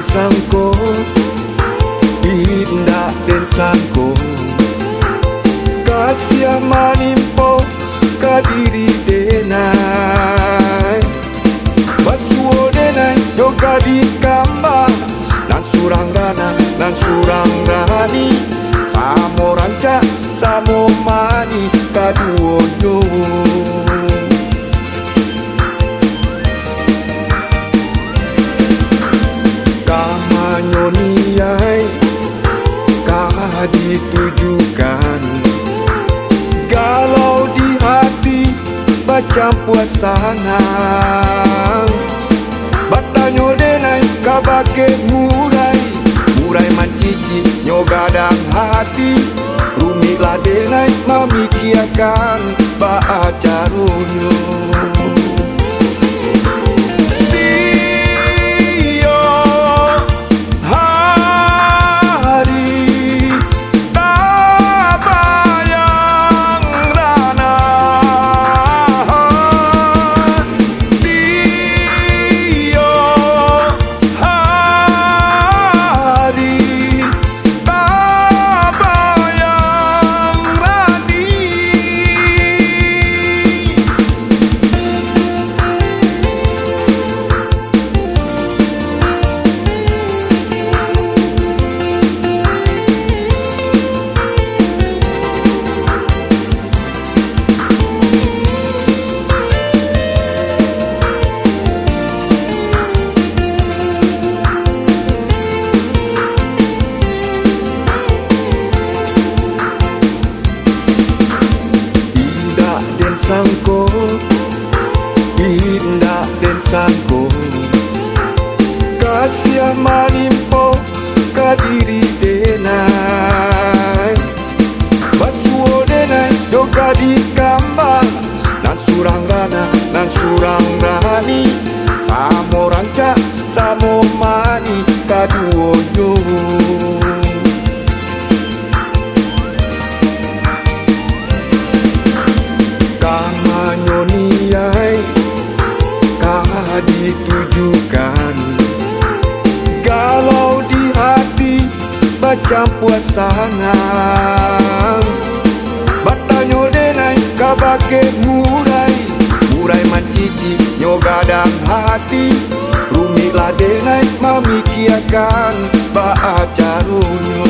sangko, indah den sangko, kasih manimpo kadiri denai, batuo denai yoga di kamba, nan suranggana nan surangrani, samo ranca samo mani kaduojo. Nyoniai kah ditujukan, galau di hati baca puasana, batanyo denai kabake murai, murai mancici nyogadang hati, rumila denai mamikiakan baacarunyo. Sangko, indah den sangko, kasih manimpo kadiri denai, batuo denai yoga di kamba, nan suranggana nan surangrani, samo ranca samo mani kaduojo. Nyoniai kah ditujukan, galau di hati baca puasana, batanyo denai kabake murai, murai mancici nyogadang hati, rumila denai mamikiakan baacarunyo.